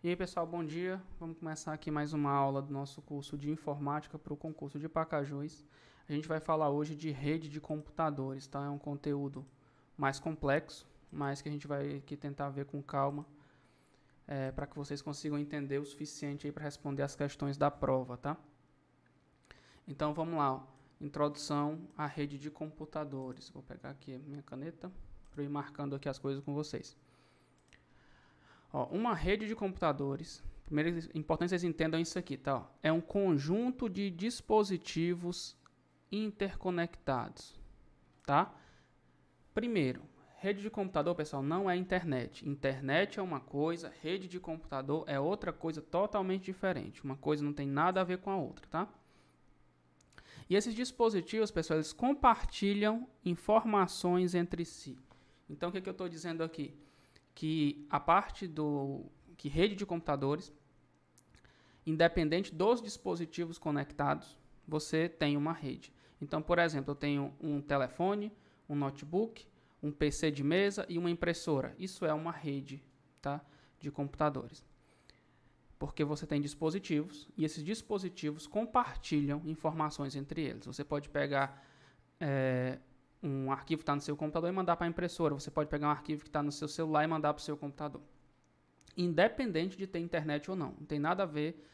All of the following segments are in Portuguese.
E aí pessoal, bom dia. Vamos começar aqui mais uma aula do nosso curso de informática para o concurso de Pacajus. A gente vai falar hoje de rede de computadores, tá? É um conteúdo mais complexo, mas que a gente vai aqui tentar ver com calma, para que vocês consigam entender o suficiente aí para responder as questões da prova, tá? Então vamos lá, ó. Introdução à rede de computadores. Vou pegar aqui a minha caneta para ir marcando aqui as coisas com vocês. Ó, uma rede de computadores, primeiro é importante vocês entendam isso aqui, tá? Ó, é um conjunto de dispositivos interconectados, tá? Primeiro, rede de computador, pessoal, não é internet. Internet é uma coisa, rede de computador é outra coisa totalmente diferente. Uma coisa não tem nada a ver com a outra, tá? E esses dispositivos, pessoal, eles compartilham informações entre si. Então, o que eu estou dizendo aqui? Que a parte que rede de computadores, independente dos dispositivos conectados, você tem uma rede. Então, por exemplo, eu tenho um telefone, um notebook, um PC de mesa e uma impressora. Isso é uma rede, tá, de computadores. Porque você tem dispositivos e esses dispositivos compartilham informações entre eles. Você pode pegar um arquivo que está no seu computador e mandar para a impressora. Você pode pegar um arquivo que está no seu celular e mandar para o seu computador. Independente de ter internet ou não. Não tem nada a ver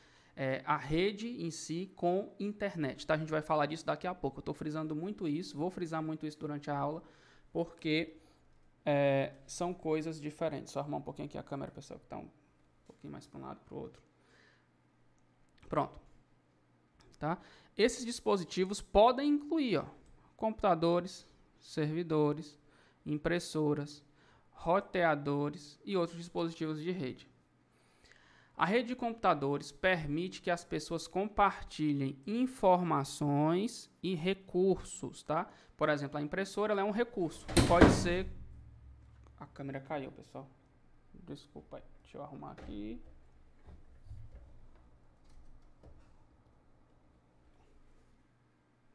a rede em si com internet. Tá? A gente vai falar disso daqui a pouco. Eu estou frisando muito isso, vou frisar muito isso durante a aula, porque são coisas diferentes. Só arrumar um pouquinho aqui a câmera, pessoal, que está um pouquinho mais para um lado para o outro. Pronto. Tá? Esses dispositivos podem incluir computadores, servidores, impressoras, roteadores e outros dispositivos de rede. A rede de computadores permite que as pessoas compartilhem informações e recursos, tá? Por exemplo, a impressora ela é um recurso. Pode ser... A câmera caiu, pessoal. Desculpa aí. Deixa eu arrumar aqui.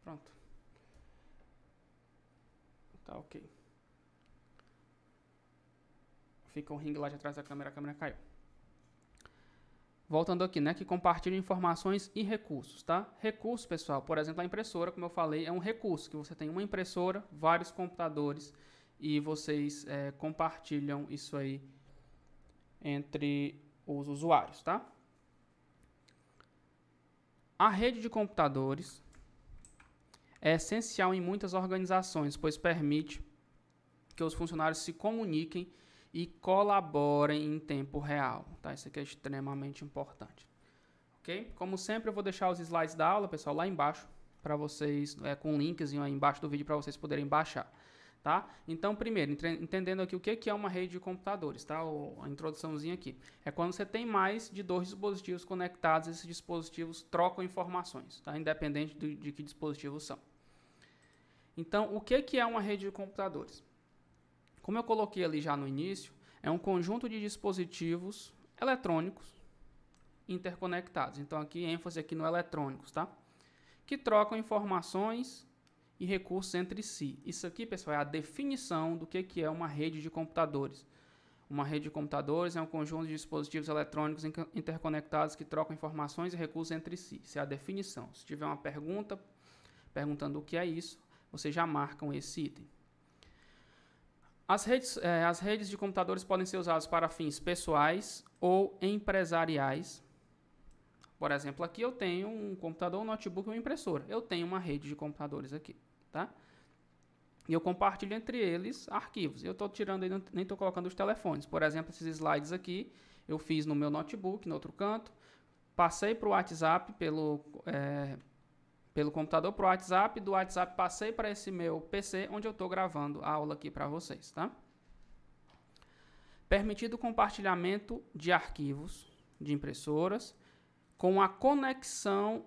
Pronto. Tá ok. Fica um ringue lá de atrás da câmera, a câmera caiu. Voltando aqui, né, que compartilha informações e recursos, tá? Recursos, pessoal, por exemplo, a impressora, como eu falei, é um recurso, que você tem uma impressora, vários computadores, e vocês compartilham isso aí entre os usuários, tá? A rede de computadores é essencial em muitas organizações, pois permite que os funcionários se comuniquem e colaborem em tempo real, tá? Isso aqui é extremamente importante, ok? Como sempre, eu vou deixar os slides da aula, pessoal, lá embaixo, para vocês, com um linkzinho aí embaixo do vídeo para vocês poderem baixar, tá? Então, primeiro, entendendo aqui o que é uma rede de computadores, tá? A introduçãozinha aqui. É quando você tem mais de 2 dispositivos conectados, esses dispositivos trocam informações, tá? Independente de que dispositivos são. Então, o que é uma rede de computadores? Como eu coloquei ali já no início, é um conjunto de dispositivos eletrônicos interconectados. Então, aqui ênfase aqui no eletrônicos, tá? Que trocam informações e recursos entre si. Isso aqui, pessoal, é a definição do que é uma rede de computadores. Uma rede de computadores é um conjunto de dispositivos eletrônicos interconectados que trocam informações e recursos entre si. Isso é a definição. Se tiver uma pergunta perguntando o que é isso, vocês já marcam esse item. As redes de computadores podem ser usadas para fins pessoais ou empresariais. Por exemplo, aqui eu tenho um computador, um notebook e uma impressora. Eu tenho uma rede de computadores aqui, tá? E eu compartilho entre eles arquivos. Eu estou tirando aí, nem estou colocando os telefones. Por exemplo, esses slides aqui eu fiz no meu notebook, no outro canto. Passei para o WhatsApp pelo computador para o WhatsApp, do WhatsApp passei para esse meu PC, onde eu estou gravando a aula aqui para vocês, tá? Permitido o compartilhamento de arquivos de impressoras com a conexão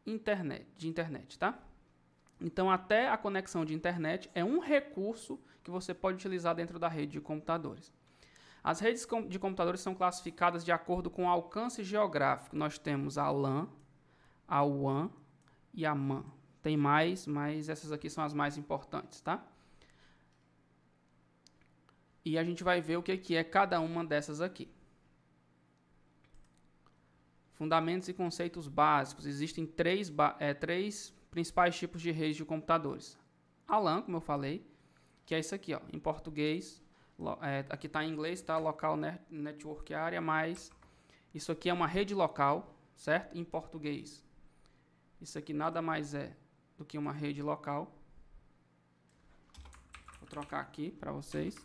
de internet, tá? Então, até a conexão de internet é um recurso que você pode utilizar dentro da rede de computadores. As redes de computadores são classificadas de acordo com o alcance geográfico. Nós temos a LAN, a WAN e a MAN. Tem mais, mas essas aqui são as mais importantes, tá? E a gente vai ver o que é cada uma dessas aqui. Fundamentos e conceitos básicos. Existem três principais tipos de redes de computadores. A LAN, como eu falei, que é isso aqui, ó, em português. Aqui está em inglês, tá? Local Network Area, mas isso aqui é uma rede local, certo? Em português. Isso aqui nada mais é do que uma rede local. Vou trocar aqui para vocês.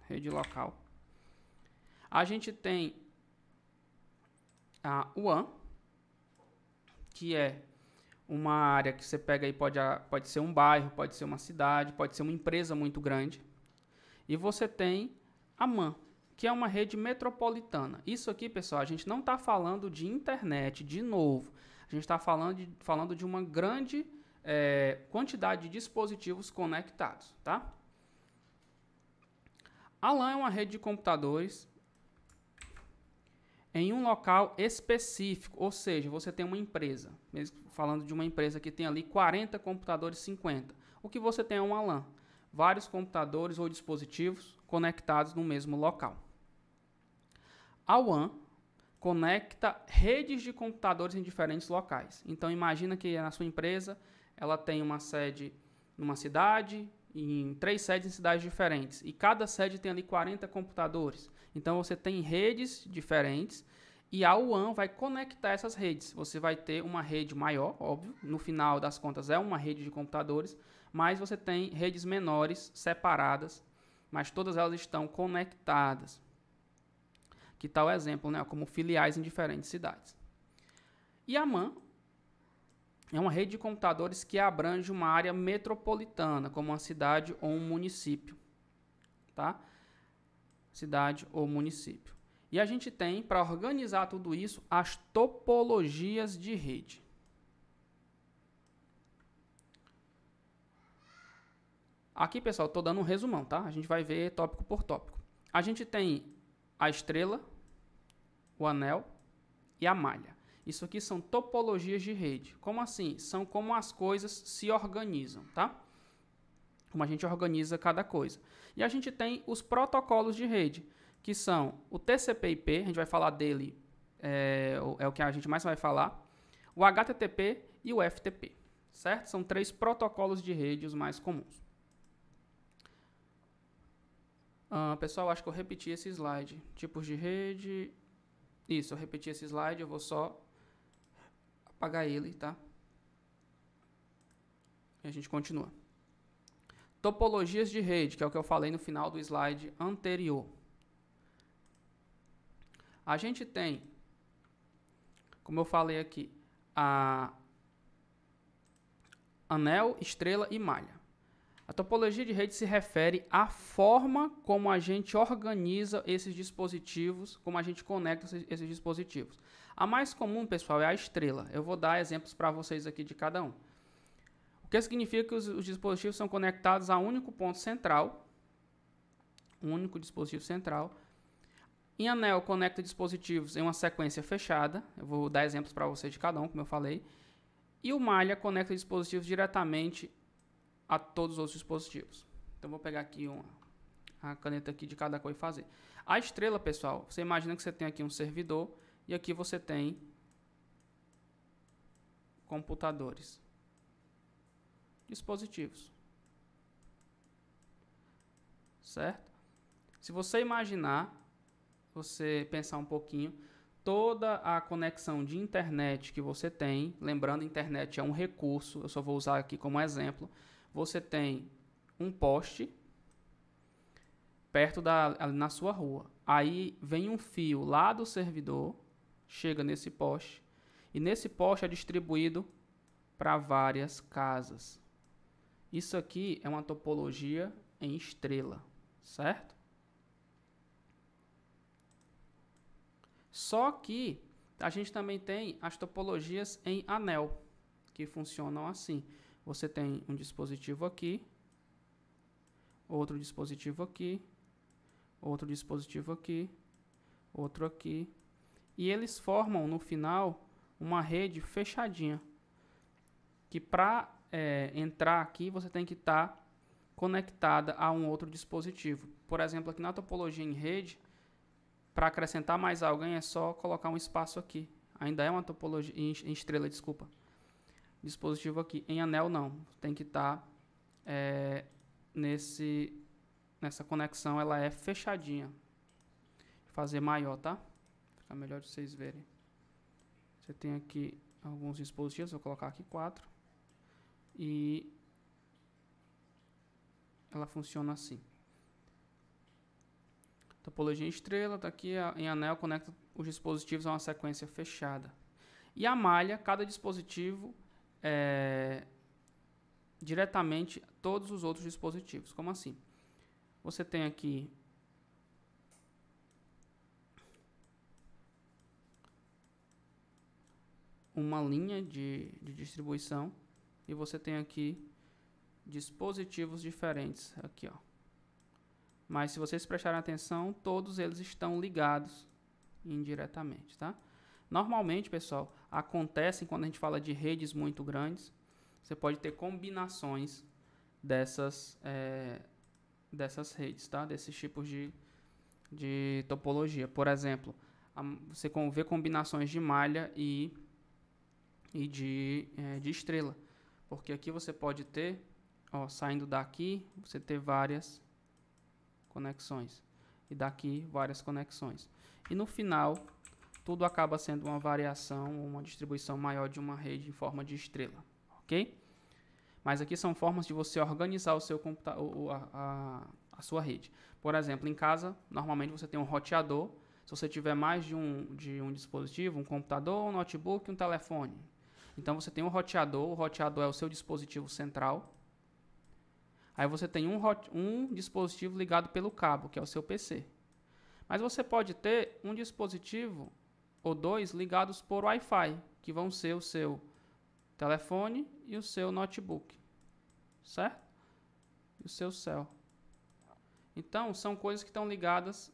Rede local. A gente tem a WAN, que é uma área que você pega aí, pode ser um bairro, pode ser uma cidade, pode ser uma empresa muito grande. E você tem a MAN, que é uma rede metropolitana. Isso aqui, pessoal, a gente não está falando de internet, de novo. A gente está falando de uma grande quantidade de dispositivos conectados, tá? A LAN é uma rede de computadores em um local específico, ou seja, você tem uma empresa, mesmo falando de uma empresa que tem ali 40 computadores, 50. O que você tem é uma LAN, vários computadores ou dispositivos conectados no mesmo local. A WAN conecta redes de computadores em diferentes locais. Então imagina que na sua empresa ela tem uma sede numa cidade, em 3 sedes em cidades diferentes, e cada sede tem ali 40 computadores. Então você tem redes diferentes e a WAN vai conectar essas redes. Você vai ter uma rede maior, óbvio, no final das contas é uma rede de computadores, mas você tem redes menores, separadas, mas todas elas estão conectadas. Que tal exemplo, né? Como filiais em diferentes cidades. E a MAN é uma rede de computadores que abrange uma área metropolitana, como uma cidade ou um município. Tá? Cidade ou município. E a gente tem, para organizar tudo isso, as topologias de rede. Aqui, pessoal, estou dando um resumão, tá? A gente vai ver tópico por tópico. A gente tem a estrela, o anel e a malha. Isso aqui são topologias de rede. Como assim? São como as coisas se organizam, tá? Como a gente organiza cada coisa. E a gente tem os protocolos de rede, que são o TCP/IP, a gente vai falar dele, é o que a gente mais vai falar, o HTTP e o FTP, certo? São 3 protocolos de rede os mais comuns. Pessoal, acho que eu repeti esse slide. Tipos de rede. Isso, eu repeti esse slide, eu vou só apagar ele, tá? E a gente continua. Topologias de rede, que é o que eu falei no final do slide anterior. A gente tem, como eu falei aqui, a anel, estrela e malha. A topologia de rede se refere à forma como a gente organiza esses dispositivos, como a gente conecta esses dispositivos. A mais comum, pessoal, é a estrela. Eu vou dar exemplos para vocês aqui de cada um. O que significa que os dispositivos são conectados a um único ponto central, um único dispositivo central. Em anel, conecta dispositivos em uma sequência fechada. Eu vou dar exemplos para vocês de cada um, como eu falei. E o malha conecta dispositivos diretamente a todos os outros dispositivos. Então, vou pegar aqui a caneta aqui de cada coisa e fazer. A estrela, pessoal, você imagina que você tem aqui um servidor e aqui você tem computadores, dispositivos, certo? Se você imaginar, você pensar um pouquinho, toda a conexão de internet que você tem, lembrando, internet é um recurso, eu só vou usar aqui como exemplo. Você tem um poste perto na sua rua. Aí vem um fio lá do servidor, chega nesse poste, e nesse poste é distribuído para várias casas. Isso aqui é uma topologia em estrela, certo? Só que a gente também tem as topologias em anel, que funcionam assim. Você tem um dispositivo aqui, outro dispositivo aqui, outro dispositivo aqui, outro aqui. E eles formam, no final, uma rede fechadinha. Que para entrar aqui, você tem que estar conectada a um outro dispositivo. Por exemplo, aqui na topologia em rede, para acrescentar mais alguém, é só colocar um espaço aqui. ainda é uma topologia, em estrela, desculpa. Dispositivo aqui, em anel não, tem que estar nessa conexão, ela é fechadinha. Vou fazer maior, tá? Fica melhor de vocês verem. Você tem aqui alguns dispositivos, vou colocar aqui 4. E ela funciona assim. Topologia em estrela, tá aqui em anel, conecta os dispositivos a uma sequência fechada. E a malha, cada dispositivo diretamente todos os outros dispositivos. Como assim? Você tem aqui uma linha de distribuição e você tem aqui dispositivos diferentes aqui, ó. Mas se vocês prestarem atenção, todos eles estão ligados indiretamente, tá? Normalmente, pessoal, acontecem quando a gente fala de redes muito grandes, você pode ter combinações dessas redes, tá? Desses tipos de topologia. Por exemplo, você vê combinações de malha e de estrela. Porque aqui você pode ter, ó, saindo daqui, você ter várias conexões. E daqui, várias conexões. E no final, tudo acaba sendo uma variação, uma distribuição maior de uma rede em forma de estrela. Ok? Mas aqui são formas de você organizar o seu computador, a sua rede. Por exemplo, em casa, normalmente você tem um roteador. Se você tiver mais de um dispositivo, um computador, um notebook, um telefone. Então você tem um roteador, o roteador é o seu dispositivo central. Aí você tem um dispositivo ligado pelo cabo, que é o seu PC. Mas você pode ter um dispositivo ou dois ligados por Wi-Fi, que vão ser o seu telefone e o seu notebook, certo? E o seu cell. Então, são coisas que estão ligadas,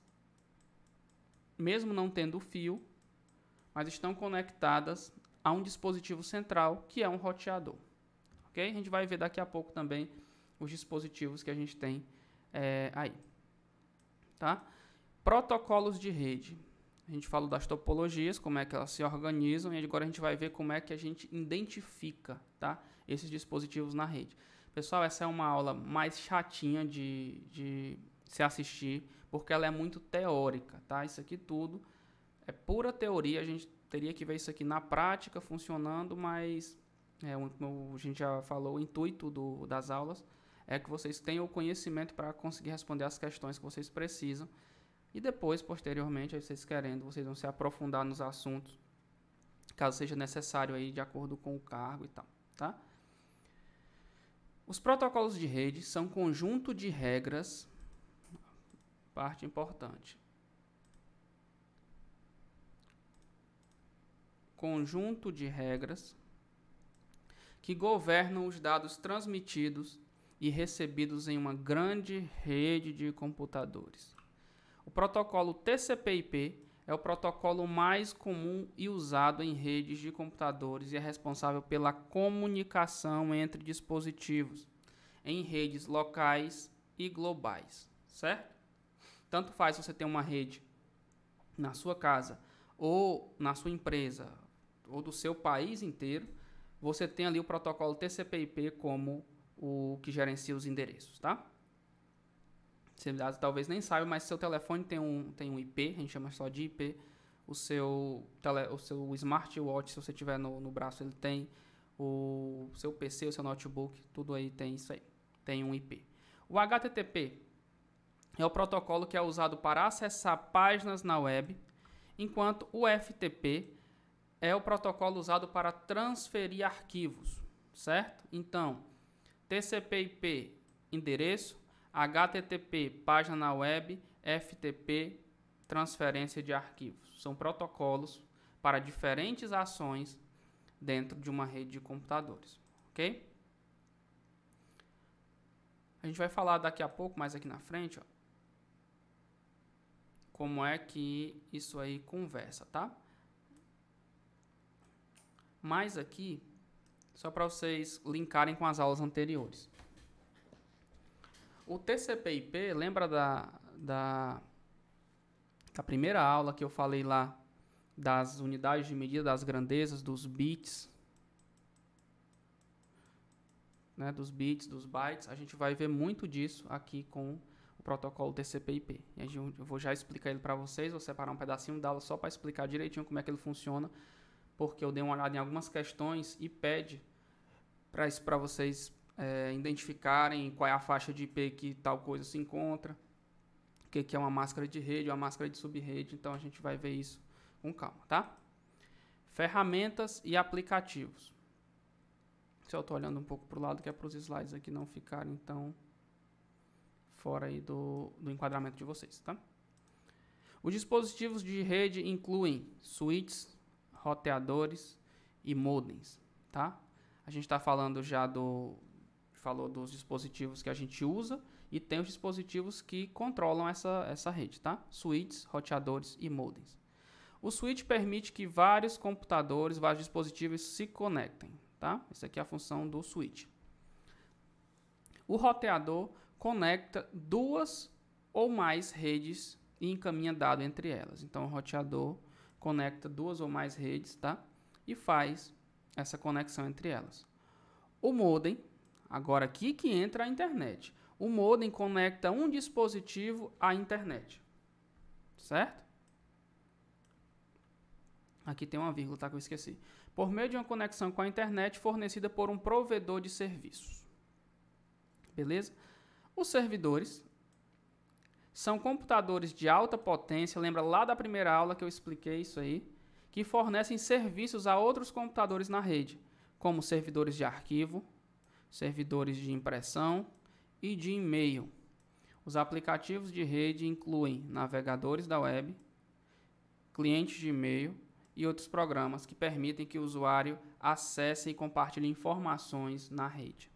mesmo não tendo fio, mas estão conectadas a um dispositivo central, que é um roteador. Ok? A gente vai ver daqui a pouco também os dispositivos que a gente tem aí. Tá? Protocolos de rede. A gente falou das topologias, como é que elas se organizam, e agora a gente vai ver como é que a gente identifica, tá, esses dispositivos na rede. Pessoal, essa é uma aula mais chatinha de se assistir, porque ela é muito teórica, tá? Isso aqui tudo é pura teoria, a gente teria que ver isso aqui na prática, funcionando, mas, como a gente já falou, o intuito das aulas é que vocês tenham o conhecimento para conseguir responder as questões que vocês precisam. E depois, posteriormente, aí vocês querendo, vocês vão se aprofundar nos assuntos, caso seja necessário aí, de acordo com o cargo e tal, tá? Os protocolos de rede são conjunto de regras, parte importante. Conjunto de regras que governam os dados transmitidos e recebidos em uma grande rede de computadores. O protocolo TCP/IP é o protocolo mais comum e usado em redes de computadores e é responsável pela comunicação entre dispositivos em redes locais e globais, certo? Tanto faz você ter uma rede na sua casa ou na sua empresa ou do seu país inteiro, você tem ali o protocolo TCP/IP como o que gerencia os endereços, tá? Você talvez nem saiba, mas seu telefone tem um IP, a gente chama só de IP. O seu smartwatch, se você tiver no braço, ele tem. O seu PC, o seu notebook, tudo aí tem isso aí. Tem um IP. O HTTP é o protocolo que é usado para acessar páginas na web, enquanto o FTP é o protocolo usado para transferir arquivos, certo? Então, TCP/IP, endereço, HTTP, página na web, FTP, transferência de arquivos. São protocolos para diferentes ações dentro de uma rede de computadores, ok? A gente vai falar daqui a pouco, mais aqui na frente, ó, como é que isso aí conversa, tá? Mas aqui, só para vocês linkarem com as aulas anteriores. O TCP/IP, lembra da primeira aula que eu falei lá das unidades de medida, das grandezas, dos bits, né, dos bits, dos bytes. A gente vai ver muito disso aqui com o protocolo TCP/IP. Eu vou já explicar ele para vocês, vou separar um pedacinho da aula só para explicar direitinho como é que ele funciona, porque eu dei uma olhada em algumas questões e pede para vocês identificarem qual é a faixa de IP que tal coisa se encontra, o que é uma máscara de rede, uma máscara de subrede. Então a gente vai ver isso com calma, tá? Ferramentas e aplicativos. Se eu estou olhando um pouco para o lado, que é para os slides aqui não ficarem tão fora aí do enquadramento de vocês, tá? Os dispositivos de rede incluem switches, roteadores e modems, tá? A gente está falando já falou dos dispositivos que a gente usa e tem os dispositivos que controlam essa rede, tá? Switches, roteadores e modems. O switch permite que vários computadores, vários dispositivos se conectem, tá? Essa aqui é a função do switch. O roteador conecta duas ou mais redes e encaminha dado entre elas. Então, o roteador conecta duas ou mais redes, tá? E faz essa conexão entre elas. O modem, agora aqui que entra a internet. O modem conecta um dispositivo à internet, certo? Aqui tem uma vírgula, tá, que eu esqueci. Por meio de uma conexão com a internet fornecida por um provedor de serviços. Beleza? Os servidores são computadores de alta potência, lembra lá da primeira aula que eu expliquei isso aí, que fornecem serviços a outros computadores na rede, como servidores de arquivo, servidores de impressão e de e-mail. Os aplicativos de rede incluem navegadores da web, clientes de e-mail e outros programas que permitem que o usuário acesse e compartilhe informações na rede.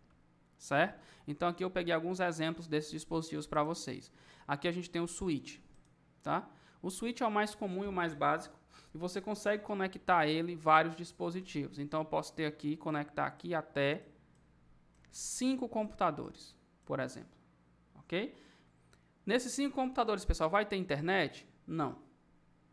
Certo? Então aqui eu peguei alguns exemplos desses dispositivos para vocês. Aqui a gente tem o switch, tá? O switch é o mais comum e o mais básico e você consegue conectar ele vários dispositivos. Então eu posso ter aqui, conectar aqui até 5 computadores, por exemplo. Ok? Nesses 5 computadores, pessoal, vai ter internet? Não.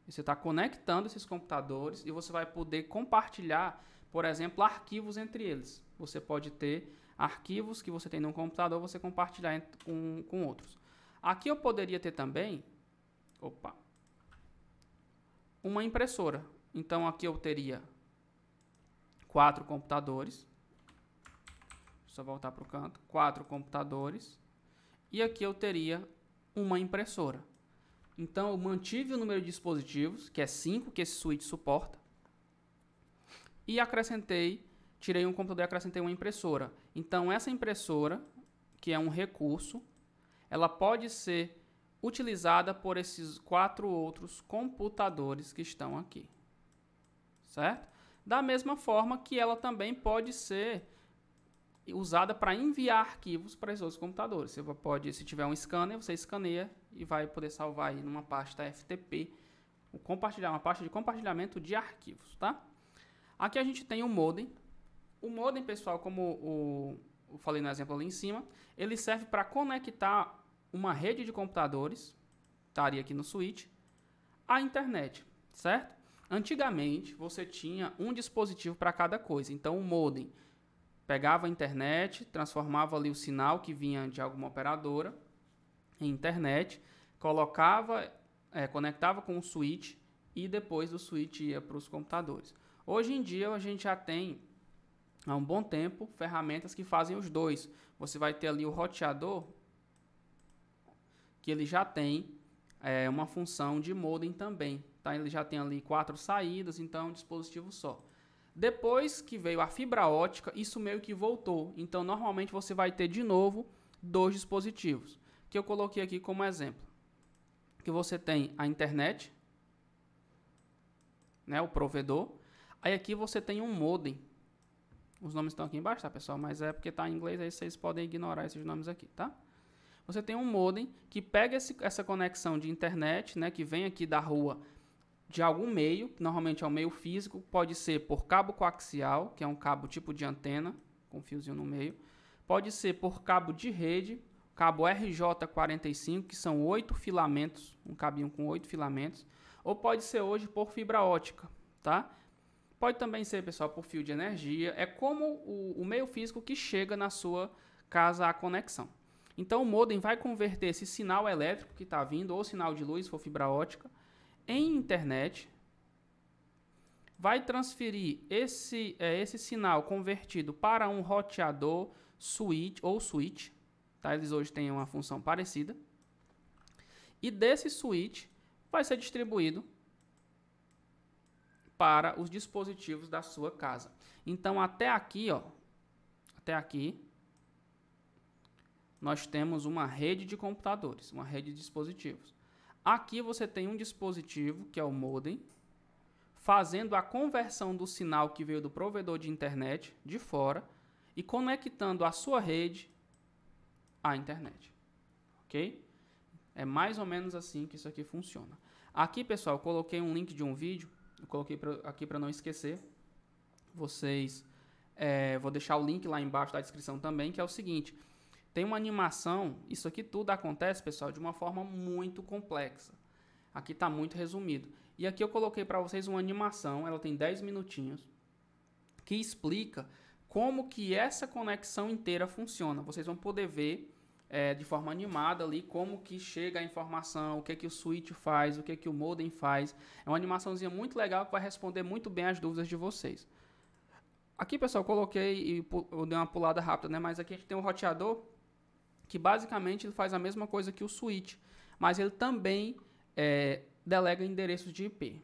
Você está conectando esses computadores e você vai poder compartilhar, por exemplo, arquivos entre eles. Você pode ter arquivos que você tem num computador, você compartilhar com outros. Aqui eu poderia ter também uma impressora. Então aqui eu teria 4 computadores. Só voltar para o canto. 4 computadores. E aqui eu teria uma impressora. Então eu mantive o número de dispositivos, que é 5, que esse switch suporta. E tirei um computador e acrescentei uma impressora. Então essa impressora, que é um recurso, ela pode ser utilizada por esses 4 outros computadores que estão aqui. Certo? Da mesma forma que ela também pode ser usada para enviar arquivos para esses outros computadores. Você pode, se tiver um scanner, você escaneia e vai poder salvar aí numa pasta FTP, uma pasta de compartilhamento de arquivos, tá? Aqui a gente tem o modem. O modem, pessoal, como eu falei no exemplo ali em cima, ele serve para conectar uma rede de computadores, estaria aqui no switch, à internet, certo? Antigamente, você tinha um dispositivo para cada coisa. Então, o modem pegava a internet, transformava ali o sinal que vinha de alguma operadora em internet, conectava com o switch e depois o switch ia para os computadores. Hoje em dia, a gente já tem, há um bom tempo, ferramentas que fazem os dois. Você vai ter ali o roteador, que ele já tem uma função de modem também. Tá? Ele já tem ali 4 saídas, então é um dispositivo só. Depois que veio a fibra ótica, isso meio que voltou. Então, normalmente, você vai ter de novo 2 dispositivos, que eu coloquei aqui como exemplo. Que você tem a internet, né, o provedor. Aí aqui você tem um modem. Os nomes estão aqui embaixo, tá, pessoal? Mas é porque está em inglês, aí vocês podem ignorar esses nomes aqui, tá? Você tem um modem que pega essa conexão de internet, né, que vem aqui da rua de algum meio, que normalmente é um meio físico, pode ser por cabo coaxial, que é um cabo tipo de antena, com um fiozinho no meio. Pode ser por cabo de rede, cabo RJ45, que são 8 filamentos, um cabinho com 8 filamentos. ou pode ser hoje por fibra ótica, tá? Pode também ser, pessoal, por fio de energia. É como o meio físico que chega na sua casa a conexão. Então o modem vai converter esse sinal elétrico que está vindo, ou sinal de luz, se for fibra ótica, em internet. Vai transferir esse sinal convertido para um roteador switch, tá? Eles hoje têm uma função parecida. E desse switch vai ser distribuído para os dispositivos da sua casa. Então até aqui, nós temos uma rede de computadores, uma rede de dispositivos. Aqui você tem um dispositivo, que é o modem, fazendo a conversão do sinal que veio do provedor de internet de fora e conectando a sua rede à internet. Ok? É mais ou menos assim que isso aqui funciona. Aqui, pessoal, eu coloquei um link de um vídeo, eu coloquei aqui para não esquecer. Vou deixar o link lá embaixo da descrição também, que é o seguinte: tem uma animação, isso aqui tudo acontece, pessoal, de uma forma muito complexa. Aqui está muito resumido. E aqui eu coloquei para vocês uma animação, ela tem 10 minutinhos, que explica como que essa conexão inteira funciona. Vocês vão poder ver de forma animada ali como que chega a informação, o que o switch faz, o que o modem faz. É uma animaçãozinha muito legal que vai responder muito bem as dúvidas de vocês. Aqui, pessoal, eu coloquei e eu dei uma pulada rápida, né? Mas aqui a gente tem um roteador que basicamente ele faz a mesma coisa que o switch, mas ele também delega endereços de IP.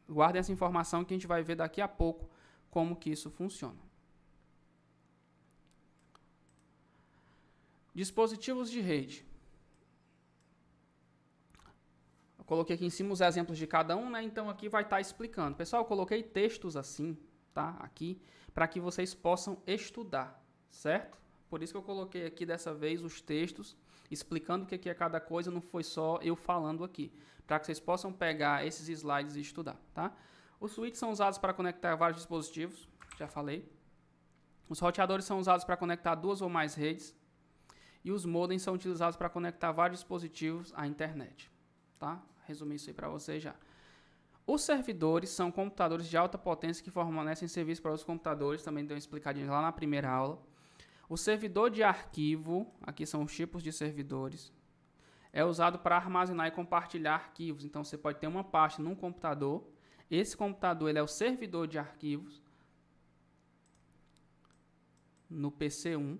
Guardem essa informação que a gente vai ver daqui a pouco como que isso funciona. Dispositivos de rede. Eu coloquei aqui em cima os exemplos de cada um, né? Então aqui vai estar explicando. Pessoal, eu coloquei textos assim, tá? Aqui, para que vocês possam estudar, certo? Por isso que eu coloquei aqui dessa vez os textos explicando o que é cada coisa, não foi só eu falando aqui, para que vocês possam pegar esses slides e estudar, tá? Os switches são usados para conectar vários dispositivos, já falei. Os roteadores são usados para conectar duas ou mais redes. E os modems são utilizados para conectar vários dispositivos à internet, tá? Resumi isso aí para vocês já. Os servidores são computadores de alta potência que fornecem serviço para os computadores, também deu uma explicadinha lá na primeira aula. O servidor de arquivo, aqui são os tipos de servidores, é usado para armazenar e compartilhar arquivos. Então você pode ter uma pasta num computador, esse computador ele é o servidor de arquivos, no PC1.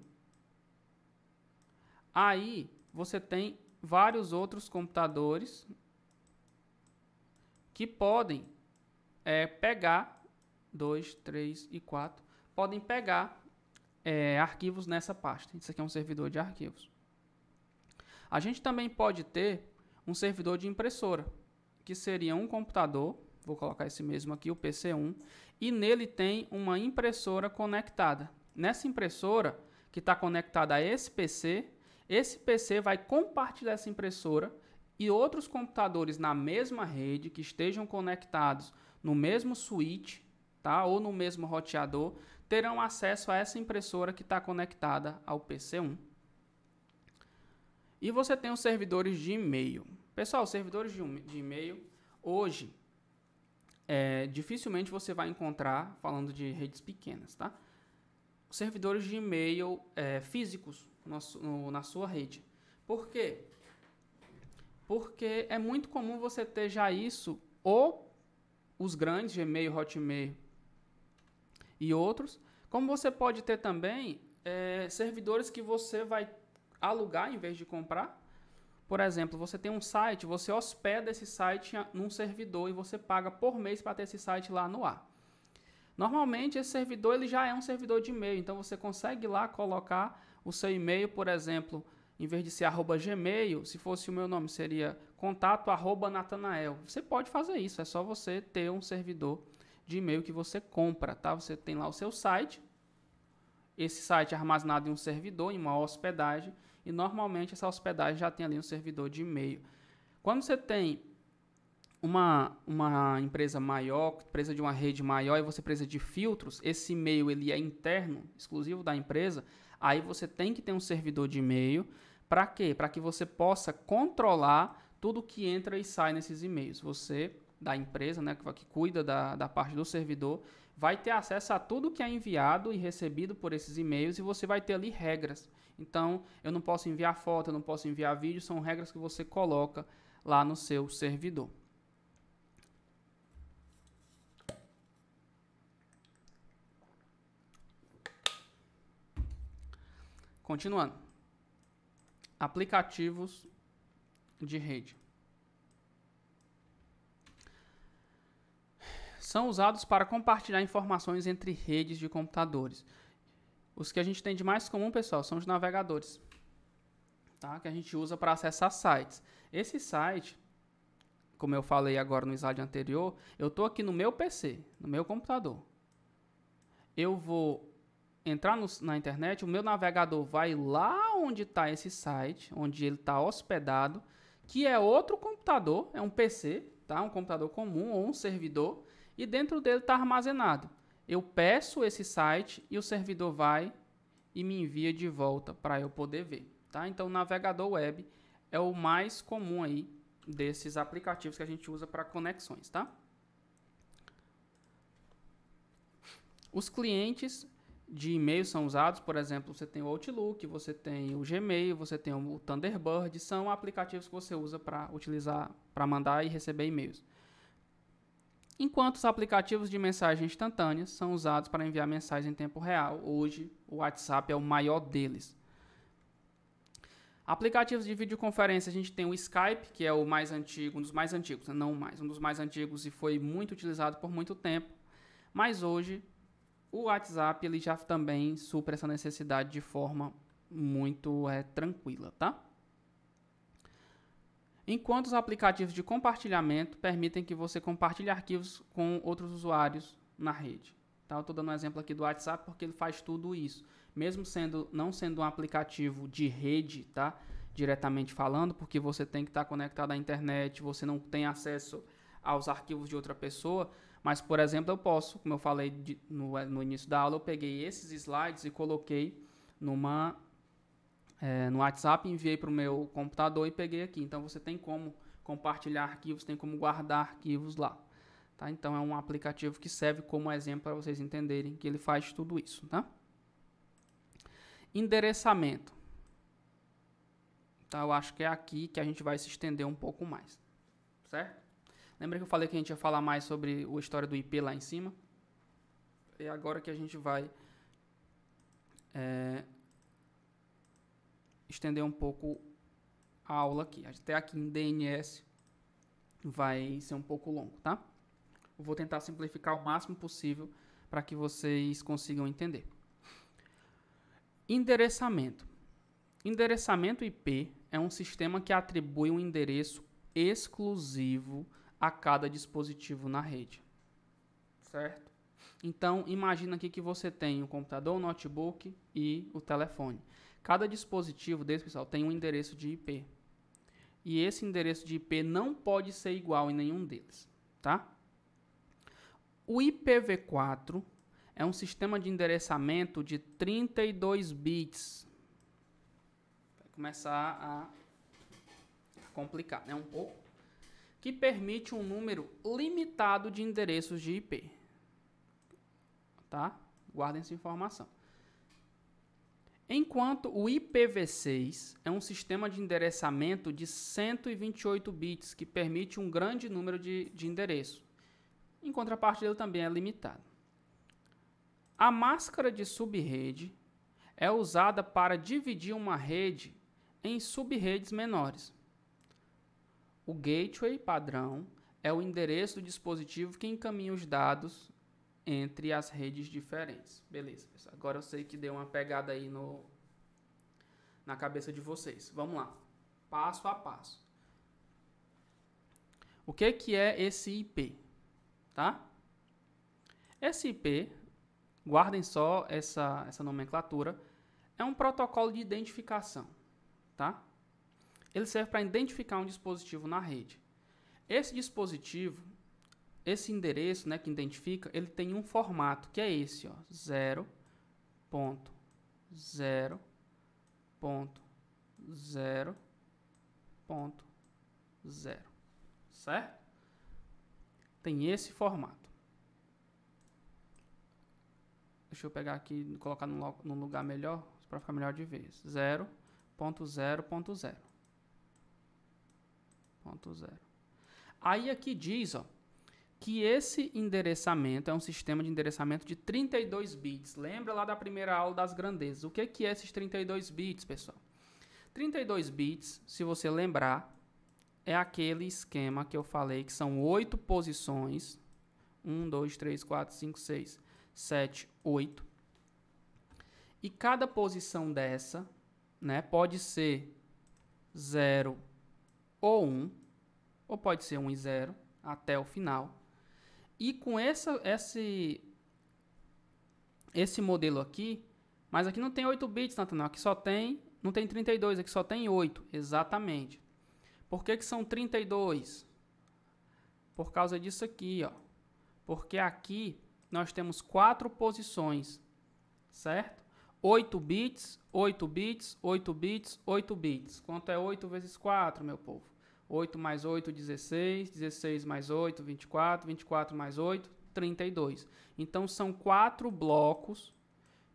Aí você tem vários outros computadores que podem pegar, 2, 3 e 4, podem pegar arquivos nessa pasta. Isso aqui é um servidor de arquivos. A gente também pode ter um servidor de impressora, que seria um computador, vou colocar esse mesmo aqui, o PC1, e nele tem uma impressora conectada. Nessa impressora, que está conectada a esse PC vai compartilhar essa impressora e outros computadores na mesma rede que estejam conectados no mesmo switch, tá? Ou no mesmo roteador, terão acesso a essa impressora que está conectada ao PC1. E você tem os servidores de e-mail. Pessoal, os servidores de e-mail, hoje, dificilmente você vai encontrar, falando de redes pequenas, tá? Os servidores de e-mail físicos na sua rede. Por quê? Porque é muito comum você ter já isso, ou os grandes, Gmail, Hotmail e outros, como você pode ter também servidores que você vai alugar em vez de comprar. Por exemplo, você tem um site, você hospeda esse site num servidor e você paga por mês para ter esse site lá no ar. Normalmente esse servidor ele já é um servidor de e-mail, então você consegue lá colocar o seu e-mail, por exemplo, em vez de ser @gmail, se fosse o meu nome seria contato@natanael. Você pode fazer isso, é só você ter um servidor de e-mail que você compra, tá? Você tem lá o seu site, esse site é armazenado em um servidor, em uma hospedagem, e normalmente essa hospedagem já tem ali um servidor de e-mail. Quando você tem uma empresa maior, precisa de uma rede maior e você precisa de filtros, esse e-mail ele é interno, exclusivo da empresa, aí você tem que ter um servidor de e-mail. Para quê? Para que você possa controlar tudo que entra e sai nesses e-mails. Você, da empresa, né, que cuida da parte do servidor, vai ter acesso a tudo que é enviado e recebido por esses e-mails e você vai ter ali regras. Então, eu não posso enviar foto, eu não posso enviar vídeo, são regras que você coloca lá no seu servidor. Continuando. Aplicativos de rede. São usados para compartilhar informações entre redes de computadores. Os que a gente tem de mais comum, pessoal, são os navegadores, tá? Que a gente usa para acessar sites. Esse site, como eu falei agora no slide anterior, eu estou aqui no meu PC, no meu computador. Eu vou entrar na internet, o meu navegador vai lá onde está esse site, onde ele está hospedado, que é outro computador, é um PC, tá? Um computador comum ou um servidor, e dentro dele está armazenado. Eu peço esse site e o servidor vai e me envia de volta para eu poder ver, tá? Então, o navegador web é o mais comum aí desses aplicativos que a gente usa para conexões, tá? Os clientes de e-mail são usados, por exemplo, você tem o Outlook, você tem o Gmail, você tem o Thunderbird, são aplicativos que você usa para utilizar, para mandar e receber e-mails. Enquanto os aplicativos de mensagem instantâneas são usados para enviar mensagens em tempo real. Hoje, o WhatsApp é o maior deles. Aplicativos de videoconferência, a gente tem o Skype, que é o mais antigo, um dos mais antigos, não o mais, um dos mais antigos e foi muito utilizado por muito tempo. Mas hoje, o WhatsApp ele já também supra essa necessidade de forma muito tranquila, tá? Enquanto os aplicativos de compartilhamento permitem que você compartilhe arquivos com outros usuários na rede. Tá? Eu estou dando um exemplo aqui do WhatsApp porque ele faz tudo isso. Mesmo não sendo um aplicativo de rede, tá? Diretamente falando, porque você tem que estar conectado à internet, você não tem acesso aos arquivos de outra pessoa, mas, por exemplo, eu posso, como eu falei no início da aula, eu peguei esses slides e coloquei no WhatsApp, enviei para o meu computador e peguei aqui. Então, você tem como compartilhar arquivos, tem como guardar arquivos lá. Tá? Então, é um aplicativo que serve como exemplo para vocês entenderem que ele faz tudo isso. Tá? Endereçamento. Então, eu acho que é aqui que a gente vai se estender um pouco mais. Certo? Lembra que eu falei que a gente ia falar mais sobre a história do IP lá em cima? É agora que a gente vai estender um pouco a aula aqui. Até aqui em DNS vai ser um pouco longo, tá? Eu vou tentar simplificar o máximo possível para que vocês consigam entender. Endereçamento. Endereçamento IP é um sistema que atribui um endereço exclusivo a cada dispositivo na rede. Certo? Então, imagina aqui que você tem o computador, o notebook e o telefone. Cada dispositivo desse, pessoal, tem um endereço de IP. E esse endereço de IP não pode ser igual em nenhum deles, tá? O IPv4 é um sistema de endereçamento de 32 bits. Vai começar a complicar, né? Um pouco. Que permite um número limitado de endereços de IP. Tá? Guardem essa informação. Enquanto o IPv6 é um sistema de endereçamento de 128 bits, que permite um grande número de endereços. Em contrapartida, ele também é limitado. A máscara de subrede é usada para dividir uma rede em sub-redes menores. O gateway padrão é o endereço do dispositivo que encaminha os dados entre as redes diferentes. Beleza, pessoal. Agora eu sei que deu uma pegada aí na cabeça de vocês. Vamos lá. Passo a passo. O que é esse IP? Tá? Esse IP, guardem só essa nomenclatura, é um protocolo de identificação. Tá? Ele serve para identificar um dispositivo na rede. Esse dispositivo, esse endereço, né, que identifica, ele tem um formato, que é esse, ó, 0.0.0.0. 0. Certo? Tem esse formato. Deixa eu pegar aqui e colocar num lugar melhor, para ficar melhor de vez. 0.0.0. Aí aqui diz, ó, que esse endereçamento é um sistema de endereçamento de 32 bits. Lembra lá da primeira aula das grandezas. O que é esses 32 bits, pessoal? 32 bits, se você lembrar, é aquele esquema que eu falei, que são 8 posições. 1, 2, 3, 4, 5, 6, 7, 8. E cada posição dessa, né, pode ser 0 ou 1, ou pode ser 1 e 0 até o final. E com esse modelo aqui, mas aqui não tem 8 bits, Nathanael, aqui só tem, não tem 32, aqui só tem 8, exatamente. Por que são 32? Por causa disso aqui, ó. Porque aqui nós temos 4 posições, certo? 8 bits, 8 bits, 8 bits, 8 bits. Quanto é 8 vezes 4, meu povo? 8 mais 8, 16. 16 mais 8, 24. 24 mais 8, 32. Então, são 4 blocos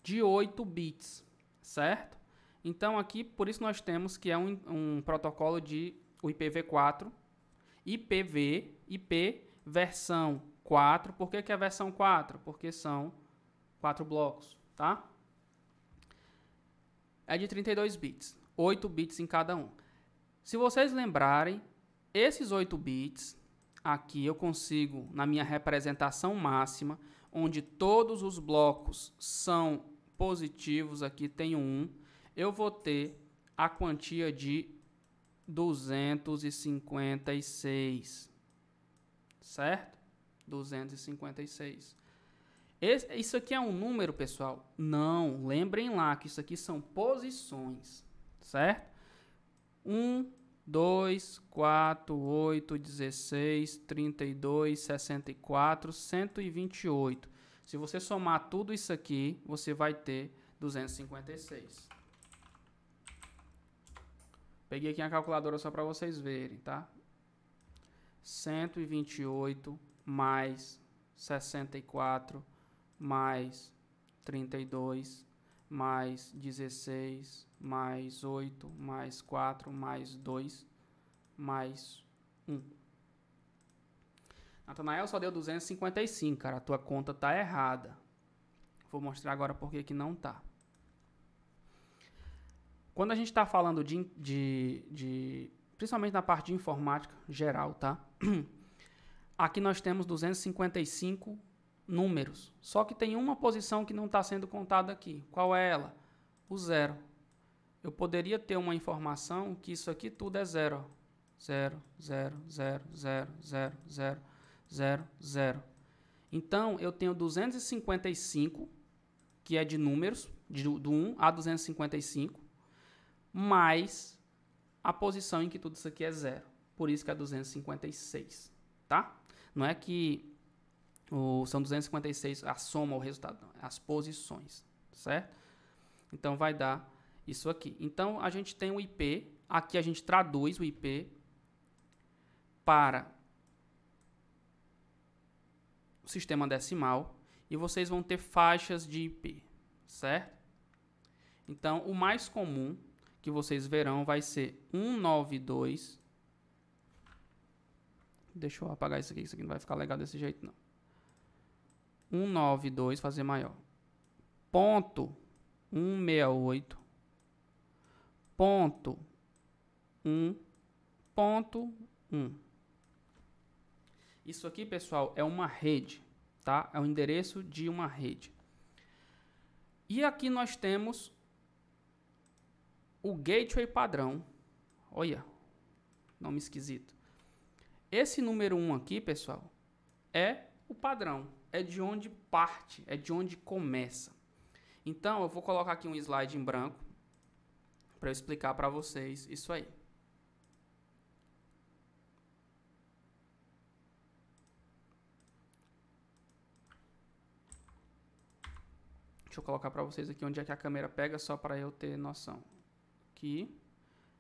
de 8 bits, certo? Então, aqui, por isso nós temos que é um protocolo de o IPv4, IP versão 4. Por que é versão 4? Porque são 4 blocos, tá? É de 32 bits, 8 bits em cada um. Se vocês lembrarem, esses 8 bits, aqui eu consigo, na minha representação máxima, onde todos os blocos são positivos, aqui tem 1, eu vou ter a quantia de 256, certo? 256. Isso aqui é um número, pessoal? Não, lembrem lá que isso aqui são posições, certo? 1, 2, 4, 8, 16, 32, 64, 128. Se você somar tudo isso aqui, você vai ter 256. Peguei aqui a calculadora só para vocês verem, tá? 128 mais 64 mais 32 mais 16 mais 8 mais 4 mais 2 mais 1. Nathanael só deu 255, cara. A tua conta tá errada. Vou mostrar agora por que não tá. Quando a gente está falando principalmente na parte de informática geral, tá? Aqui nós temos 255 números. Só que tem uma posição que não está sendo contada aqui. Qual é ela? O 0. Eu poderia ter uma informação que isso aqui tudo é 0. 0, 0, 0, 0, 0, 0, 0, 0. Então, eu tenho 255, que é de números, do 1 a 255, mais a posição em que tudo isso aqui é 0. Por isso que é 256, tá? Não é que são 256 a soma, o resultado, não. É as posições, certo? Então, vai dar isso aqui. Então, a gente tem o IP. Aqui a gente traduz o IP para o sistema decimal. E vocês vão ter faixas de IP, certo? Então, o mais comum que vocês verão vai ser 192. Deixa eu apagar isso aqui não vai ficar legal desse jeito, não. 192, fazer maior. Ponto 168. Ponto 1. Ponto 1. Isso aqui, pessoal, é uma rede, tá? É o endereço de uma rede. E aqui nós temos o gateway padrão. Olha, nome esquisito. Esse número 1 aqui, pessoal, é o padrão. É de onde parte, é de onde começa. Então, eu vou colocar aqui um slide em branco para eu explicar para vocês isso aí. Deixa eu colocar para vocês aqui onde é que a câmera pega, só para eu ter noção. Aqui,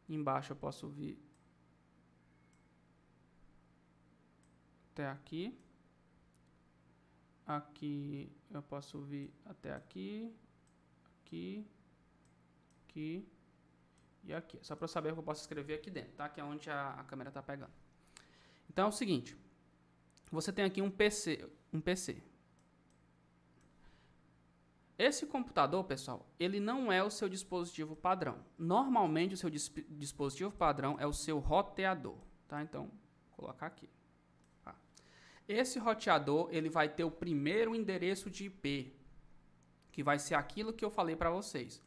embaixo eu posso vir até aqui. Aqui eu posso vir até aqui, aqui, aqui e aqui. Só para eu saber que eu posso escrever aqui dentro, tá? Que é onde a câmera está pegando. Então é o seguinte, você tem aqui um PC. Esse computador, pessoal, ele não é o seu dispositivo padrão. Normalmente o seu dispositivo padrão é o seu roteador, tá? Então, vou colocar aqui. Tá. Esse roteador, ele vai ter o primeiro endereço de IP, que vai ser aquilo que eu falei para vocês.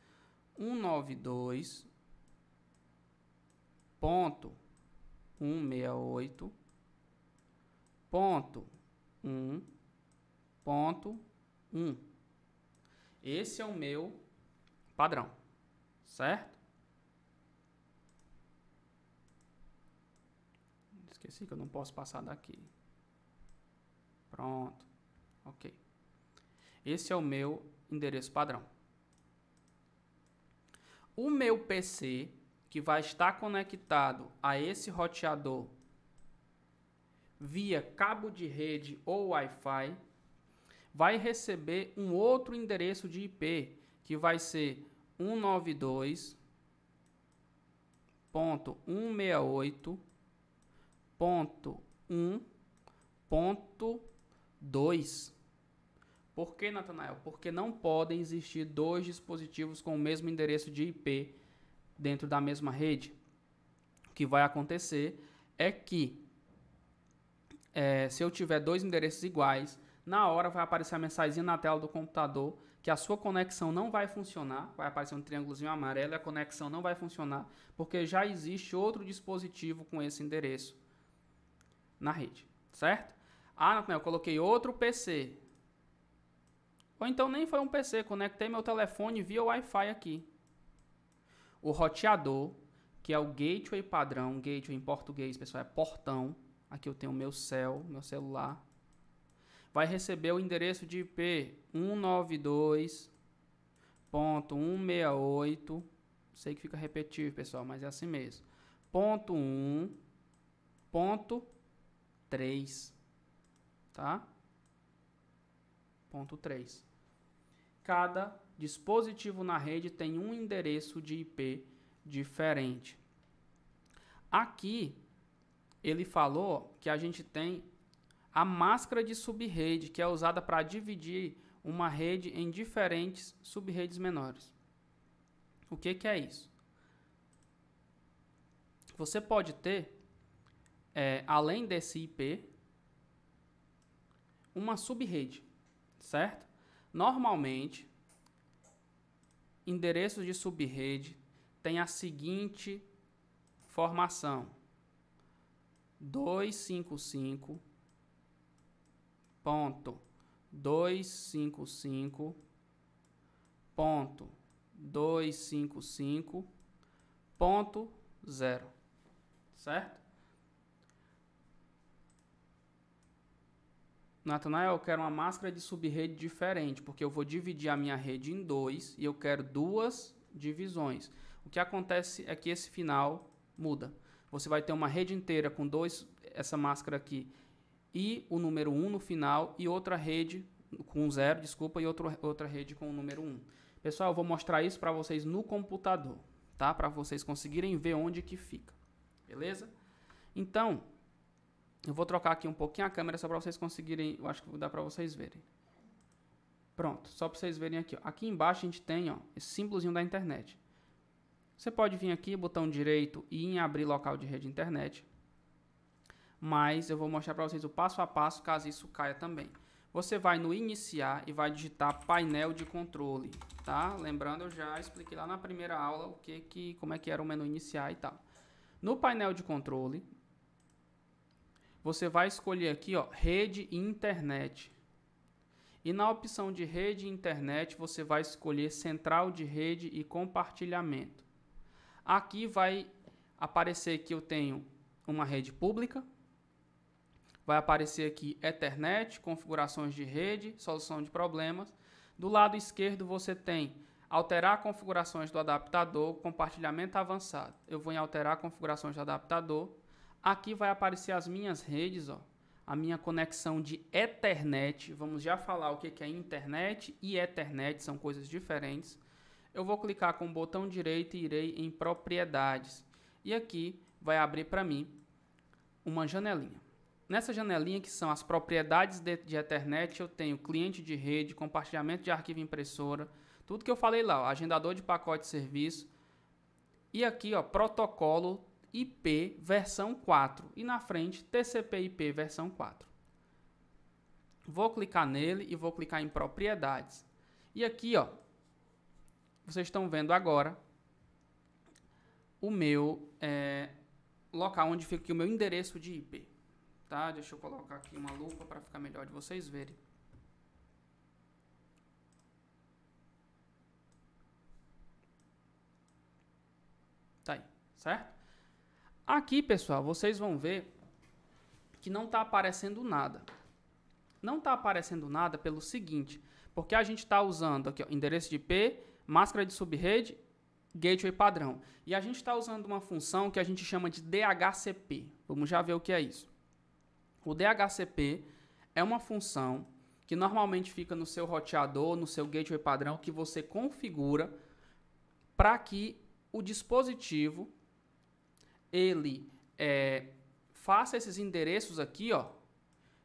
192.168.1.1. Esse é o meu padrão, certo? Esqueci que eu não posso passar daqui. Pronto, ok. Esse é o meu endereço padrão. O meu PC, que vai estar conectado a esse roteador via cabo de rede ou Wi-Fi, vai receber um outro endereço de IP, que vai ser 192.168.1.2. Por que, Natanael? Porque não podem existir dois dispositivos com o mesmo endereço de IP dentro da mesma rede. O que vai acontecer é que se eu tiver dois endereços iguais, na hora vai aparecer a mensagenzinha na tela do computador que a sua conexão não vai funcionar, vai aparecer um triângulozinho amarelo e a conexão não vai funcionar, porque já existe outro dispositivo com esse endereço na rede, certo? Ah, eu coloquei outro PC. Ou então nem foi um PC, conectei meu telefone via Wi-Fi aqui. O roteador, que é o gateway padrão, gateway em português, pessoal, é portão. Aqui eu tenho o meu celular. Vai receber o endereço de IP 192.168. Sei que fica repetitivo, pessoal, mas é assim mesmo. .1.3, tá? Ponto 3. Cada dispositivo na rede tem um endereço de IP diferente. Aqui ele falou que a gente tem a máscara de subrede, que é usada para dividir uma rede em diferentes subredes menores. O que é isso? Você pode ter, além desse IP, uma subrede, certo? Normalmente, endereços de subrede têm a seguinte formação: 255.255.0, certo? Natanael, eu quero uma máscara de subrede diferente, porque eu vou dividir a minha rede em dois e eu quero duas divisões. O que acontece é que esse final muda. Você vai ter uma rede inteira com essa máscara aqui e o número 1 no final, e outra rede com 0, desculpa, e outra rede com o número 1. Pessoal, eu vou mostrar isso para vocês no computador, tá? Para vocês conseguirem ver onde que fica, beleza? Então, eu vou trocar aqui um pouquinho a câmera só para vocês conseguirem, eu acho que dá para vocês verem. Pronto, só para vocês verem aqui, ó. Aqui embaixo a gente tem, ó, esse símbolozinho da internet. Você pode vir aqui, botão direito e em abrir local de rede internet. Mas eu vou mostrar para vocês o passo a passo, caso isso caia também. Você vai no iniciar e vai digitar painel de controle, tá? Lembrando, eu já expliquei lá na primeira aula como é que era o menu iniciar e tal. No painel de controle, você vai escolher aqui, ó, rede e internet. E na opção de rede e internet, você vai escolher central de rede e compartilhamento. Aqui vai aparecer que eu tenho uma rede pública. Vai aparecer aqui Ethernet, configurações de rede, solução de problemas. Do lado esquerdo você tem alterar configurações do adaptador, compartilhamento avançado. Eu vou em alterar configurações do adaptador. Aqui vai aparecer as minhas redes, ó. a minha conexão de Ethernet. Vamos já falar o que é internet e Ethernet, são coisas diferentes. Eu vou clicar com o botão direito e irei em propriedades. E aqui vai abrir para mim uma janelinha. Nessa janelinha, que são as propriedades de Ethernet, eu tenho cliente de rede, compartilhamento de arquivo e impressora, tudo que eu falei lá, ó, agendador de pacote de serviço. E aqui, ó, protocolo IP versão 4. E na frente, TCP/IP versão 4. Vou clicar nele e vou clicar em propriedades. E aqui, ó, vocês estão vendo agora o meu local onde fica aqui o meu endereço de IP. Tá? Deixa eu colocar aqui uma lupa para ficar melhor de vocês verem. Tá aí, certo? Aqui, pessoal, vocês vão ver que não está aparecendo nada. Não está aparecendo nada pelo seguinte, porque a gente está usando aqui, ó, endereço de IP, máscara de subrede, gateway padrão. E a gente está usando uma função que a gente chama de DHCP. Vamos já ver o que é isso. O DHCP é uma função que normalmente fica no seu roteador, no seu gateway padrão, que você configura para que o dispositivo ele faça esses endereços aqui, ó,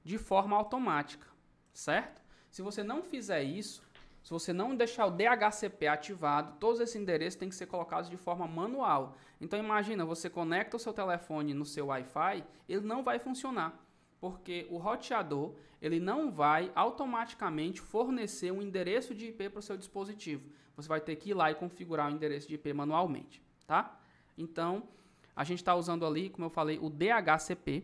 de forma automática, certo? Se você não fizer isso, se você não deixar o DHCP ativado, todos esses endereços têm que ser colocados de forma manual. Então imagina, você conecta o seu telefone no seu Wi-Fi, ele não vai funcionar, porque o roteador ele não vai automaticamente fornecer um endereço de IP para o seu dispositivo. Você vai ter que ir lá e configurar o endereço de IP manualmente, tá? Então, a gente está usando ali, como eu falei, o DHCP,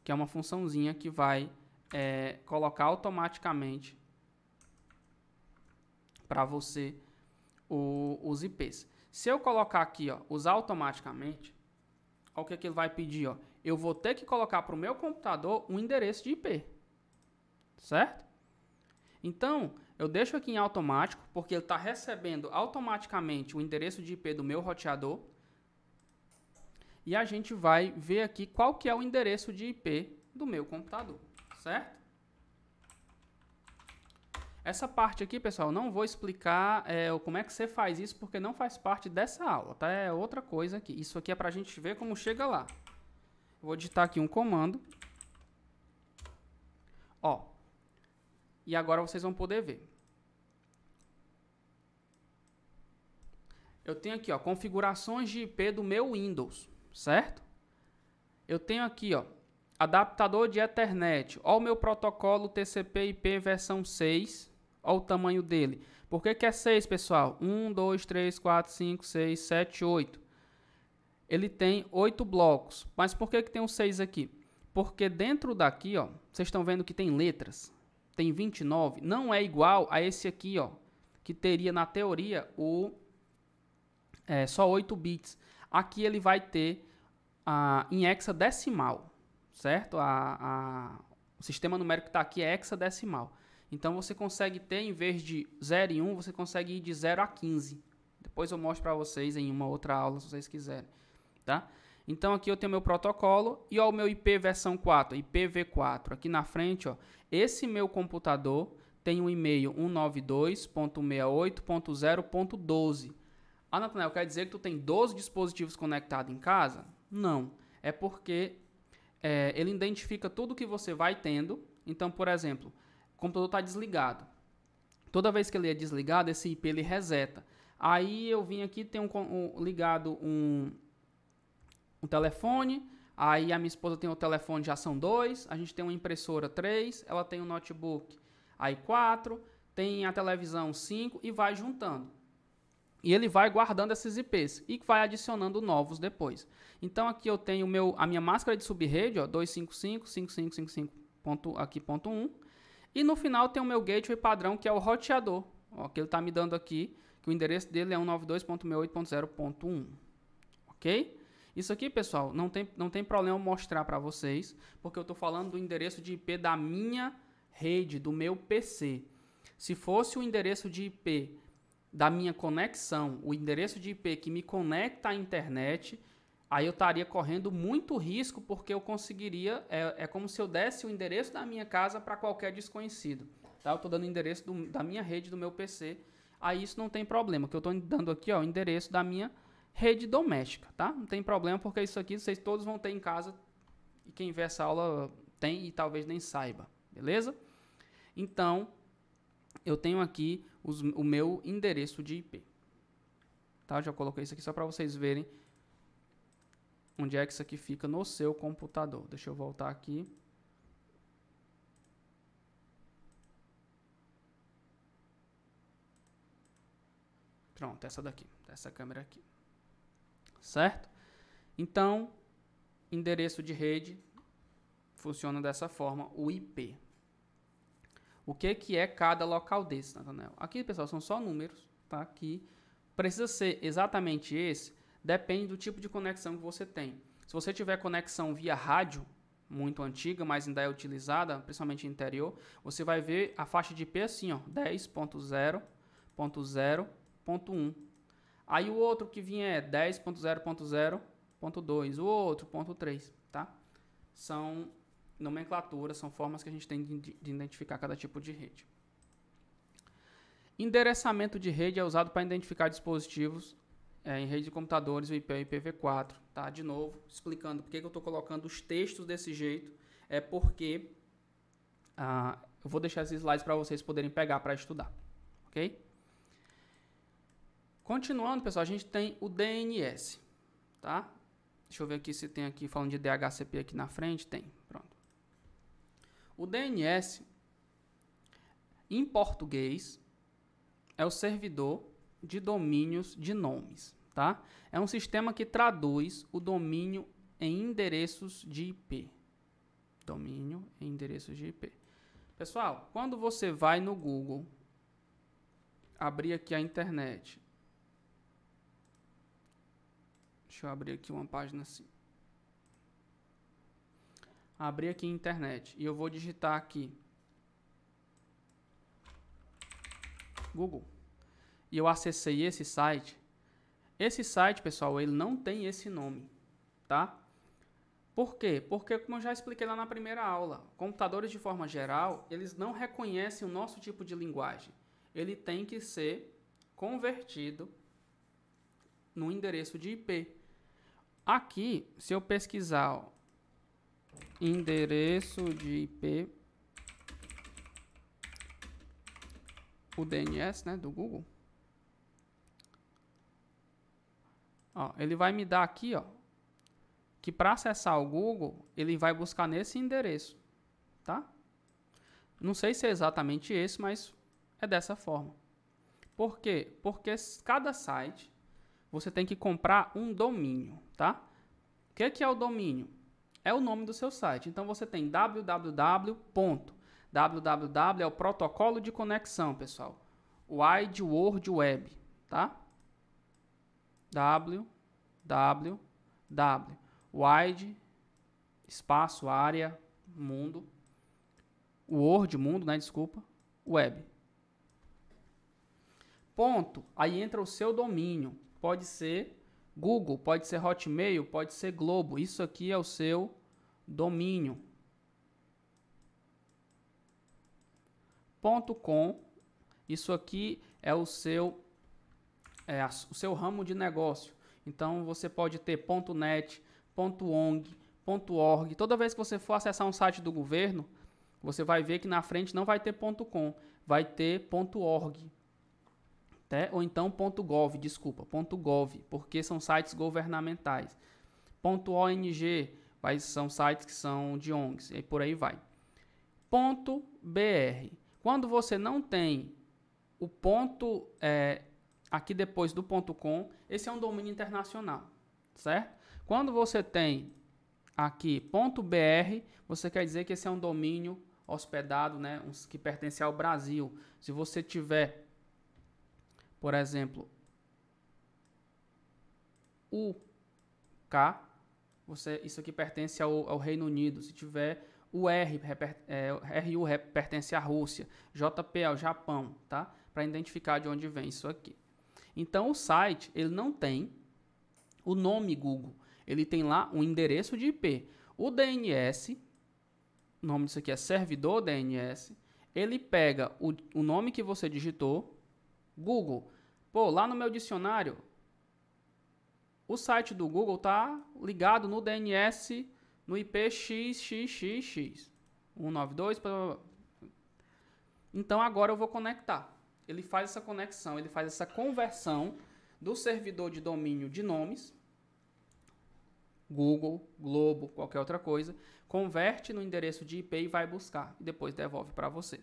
que é uma funçãozinha que vai colocar automaticamente para você os IPs. Se eu colocar aqui, ó, usar automaticamente, olha o que ele vai pedir, ó. Eu vou ter que colocar para o meu computador um endereço de IP, certo? Então, eu deixo aqui em automático, porque ele está recebendo automaticamente o endereço de IP do meu roteador. E a gente vai ver aqui qual que é o endereço de IP do meu computador, certo? Essa parte aqui, pessoal, eu não vou explicar como é que você faz isso, porque não faz parte dessa aula, tá? É outra coisa aqui. Isso aqui é para a gente ver como chega lá. Vou digitar aqui um comando. Ó. E agora vocês vão poder ver. Eu tenho aqui, ó, configurações de IP do meu Windows, certo? Eu tenho aqui, ó, adaptador de Ethernet. Ó o meu protocolo TCP/IP versão 6. Ó o tamanho dele. Por que é 6, pessoal? 1, 2, 3, 4, 5, 6, 7, 8. Ele tem 8 blocos. Mas por que tem um 6 aqui? Porque dentro daqui, ó, vocês estão vendo que tem letras. Tem 29. Não é igual a esse aqui, ó, que teria na teoria só 8 bits. Aqui ele vai ter em hexadecimal, certo? O sistema numérico que está aqui é hexadecimal. Então você consegue ter, em vez de 0 e 1, você consegue ir de 0 a 15. Depois eu mostro para vocês em uma outra aula, se vocês quiserem. Tá? Então aqui eu tenho meu protocolo e ó, o meu IP versão 4, IPv4. Aqui na frente, ó, esse meu computador tem um e-mail 192.68.0.12. Ah, Nathanael, quer dizer que tu tem 12 dispositivos conectados em casa? Não. É porque ele identifica tudo que você vai tendo. Então, por exemplo, o computador está desligado. Toda vez que ele é desligado, esse IP ele reseta. Aí eu vim aqui, tem ligado um telefone, aí a minha esposa tem o telefone, já são 2, a gente tem uma impressora 3, ela tem um notebook, aí 4, tem a televisão 5 e vai juntando. E ele vai guardando esses IPs e vai adicionando novos depois. Então aqui eu tenho a minha máscara de subrede, ó, 255.5555.1, e no final tem o meu gateway padrão, que é o roteador, ó, que ele está me dando aqui, que o endereço dele é 192.68.0.1, ok? Isso aqui, pessoal, não tem problema mostrar para vocês, porque eu estou falando do endereço de IP da minha rede, do meu PC. Se fosse o endereço de IP da minha conexão, o endereço de IP que me conecta à internet, aí eu estaria correndo muito risco, porque eu conseguiria, é como se eu desse o endereço da minha casa para qualquer desconhecido. Tá? Eu estou dando o endereço da minha rede, do meu PC, aí isso não tem problema, que eu estou dando aqui ó, o endereço da minha rede doméstica, tá? Não tem problema, porque isso aqui vocês todos vão ter em casa, e quem vê essa aula tem e talvez nem saiba, beleza? Então, eu tenho aqui o meu endereço de IP. Tá? Já coloquei isso aqui só para vocês verem onde é que isso aqui fica no seu computador. Deixa eu voltar aqui. Pronto, essa daqui, essa câmera aqui. Certo? Então, endereço de rede funciona dessa forma, o IP. O que é cada local desse, Nathanael? Aqui, pessoal, são só números, tá? Aqui precisa ser exatamente esse, depende do tipo de conexão que você tem. Se você tiver conexão via rádio, muito antiga, mas ainda é utilizada, principalmente no interior, você vai ver a faixa de IP assim, ó, 10.0.0.1. Aí o outro que vinha é 10.0.0.2, o outro, ponto 3, tá? São nomenclaturas, são formas que a gente tem de identificar cada tipo de rede. Endereçamento de rede é usado para identificar dispositivos em rede de computadores, o IP e IPv4. Tá? De novo, explicando por que eu estou colocando os textos desse jeito, é porque eu vou deixar esses slides para vocês poderem pegar para estudar. Ok? Continuando, pessoal, a gente tem o DNS. Tá? Deixa eu ver aqui se tem aqui, falando de DHCP aqui na frente. Tem, pronto. O DNS, em português, é o servidor de domínios de nomes, tá? É um sistema que traduz o domínio em endereços de IP. Domínio em endereços de IP. Pessoal, quando você vai no Google, abrir aqui a internet. Deixa eu abrir aqui uma página assim. Abrir aqui a internet e eu vou digitar aqui Google. E eu acessei esse site. Esse site, pessoal, ele não tem esse nome, tá? Por quê? Porque, como eu já expliquei lá na primeira aula, computadores de forma geral, eles não reconhecem o nosso tipo de linguagem. Ele tem que ser convertido no endereço de IP. Aqui, se eu pesquisar, ó, endereço de IP, o DNS, né, do Google, ó, ele vai me dar aqui, ó, que para acessar o Google, ele vai buscar nesse endereço, tá? Não sei se é exatamente esse, mas é dessa forma. Por quê? Porque cada site você tem que comprar um domínio, tá? O que é o domínio? É o nome do seu site. Então você tem www. www é o protocolo de conexão, pessoal. Wide World Web, tá? www. Wide, espaço, área, mundo. World, mundo, né? Desculpa. Web. Ponto. Aí entra o seu domínio. Pode ser Google, pode ser Hotmail, pode ser Globo. Isso aqui é o seu domínio. .com. Isso aqui é o seu ramo de negócio. Então você pode ter .net, .ong, .org. Toda vez que você for acessar um site do governo, você vai ver que na frente não vai ter .com, vai ter .org. Tá? Ou então .gov, desculpa, .gov, porque são sites governamentais. .ong, são sites que são de ONGs, e por aí vai. .br. Quando você não tem o ponto aqui depois do .com, esse é um domínio internacional, certo? Quando você tem aqui .br, você quer dizer que esse é um domínio hospedado, né, que pertence ao Brasil. Se você tiver, por exemplo, UK, isso aqui pertence ao Reino Unido. Se tiver o RU pertence à Rússia, JP ao Japão, tá? Para identificar de onde vem isso aqui. Então o site, ele não tem o nome Google, ele tem lá um endereço de IP. O DNS, o nome disso aqui é servidor DNS, ele pega o nome que você digitou, Google. Pô, lá no meu dicionário, o site do Google está ligado no DNS, no IP xxxx, 192, então agora eu vou conectar. Ele faz essa conexão, ele faz essa conversão do servidor de domínio de nomes, Google, Globo, qualquer outra coisa, converte no endereço de IP e vai buscar, e depois devolve para você.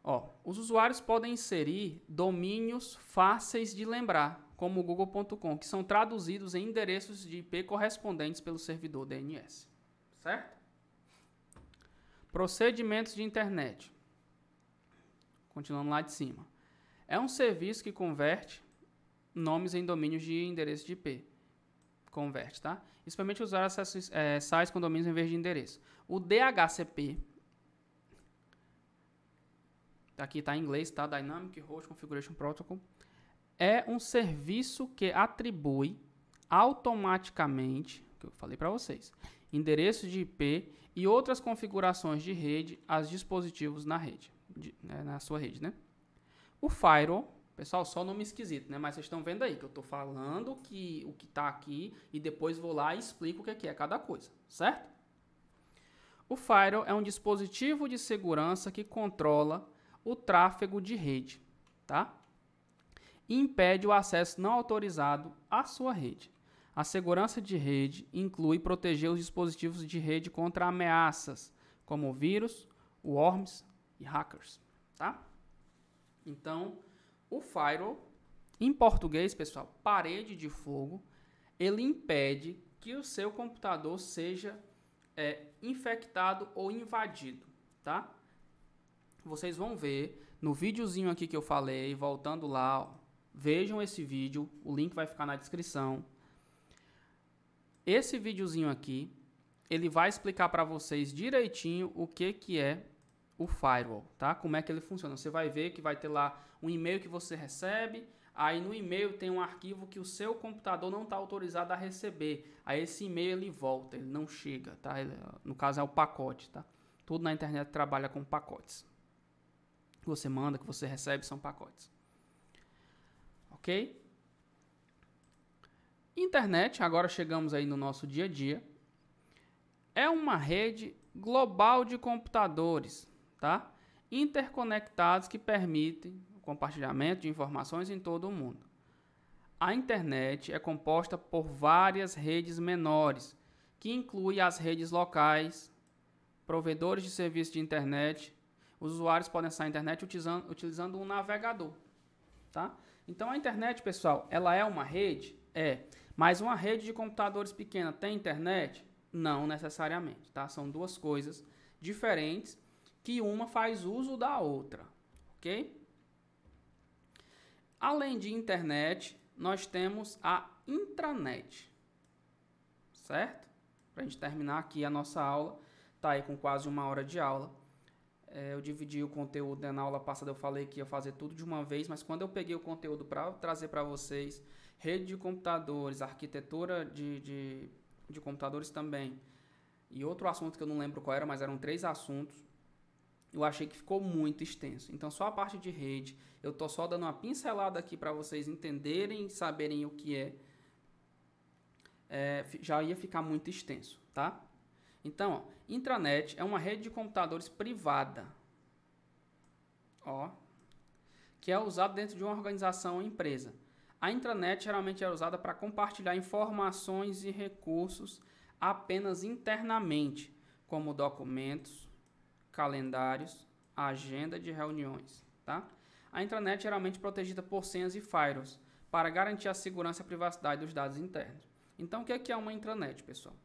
Ó, os usuários podem inserir domínios fáceis de lembrar, como o google.com, que são traduzidos em endereços de IP correspondentes pelo servidor DNS. Certo? Procedimentos de internet. Continuando lá de cima. É um serviço que converte nomes em domínios de endereço de IP. Converte, tá? Isso permite usar acessos, sites com domínios em vez de endereço. O DHCP, aqui está em inglês, tá? Dynamic Host Configuration Protocol, é um serviço que atribui automaticamente, que eu falei para vocês, endereços de IP e outras configurações de rede aos dispositivos na rede, na sua rede, né? O firewall, pessoal, só nome esquisito, né? Mas vocês estão vendo aí que eu estou falando o que está aqui e depois vou lá e explico o que é cada coisa, certo? O firewall é um dispositivo de segurança que controla o tráfego de rede, tá? E impede o acesso não autorizado à sua rede. A segurança de rede inclui proteger os dispositivos de rede contra ameaças, como vírus, worms e hackers, tá? Então, o firewall, em português, pessoal, parede de fogo, ele impede que o seu computador seja infectado ou invadido, tá? Vocês vão ver no videozinho aqui que eu falei, voltando lá, ó, vejam esse vídeo, o link vai ficar na descrição. Esse videozinho aqui, ele vai explicar para vocês direitinho o que é o firewall, tá? Como é que ele funciona. Você vai ver que vai ter lá um e-mail que você recebe, aí no e-mail tem um arquivo que o seu computador não está autorizado a receber. Aí esse e-mail ele volta, ele não chega, tá? No caso é o pacote, tá? Tudo na internet trabalha com pacotes. Que você manda, que você recebe, são pacotes. Ok? Internet, agora chegamos aí no nosso dia a dia, é uma rede global de computadores, tá? Interconectados que permitem o compartilhamento de informações em todo o mundo. A internet é composta por várias redes menores, que incluem as redes locais, provedores de serviços de internet. Os usuários podem acessar a internet utilizando um navegador, tá? Então a internet, pessoal, ela é uma rede? É. Mas uma rede de computadores pequena tem internet? Não necessariamente, tá? São duas coisas diferentes que uma faz uso da outra, ok? Além de internet, nós temos a intranet, certo? Para a gente terminar aqui a nossa aula, tá aí com quase 1 hora de aula. Eu dividi o conteúdo, né? Na aula passada eu falei que ia fazer tudo de uma vez, mas quando eu peguei o conteúdo para trazer para vocês, rede de computadores, arquitetura de computadores também, e outro assunto que eu não lembro qual era, mas eram 3 assuntos, eu achei que ficou muito extenso. Então só a parte de rede, eu tô só dando uma pincelada aqui para vocês entenderem e saberem o que já ia ficar muito extenso, tá? Então, ó, intranet é uma rede de computadores privada, ó, que é usada dentro de uma organização ou empresa. A intranet geralmente é usada para compartilhar informações e recursos apenas internamente, como documentos, calendários, agenda de reuniões, tá? A intranet é geralmente protegida por senhas e firewalls para garantir a segurança e a privacidade dos dados internos. Então, o que é uma intranet, pessoal?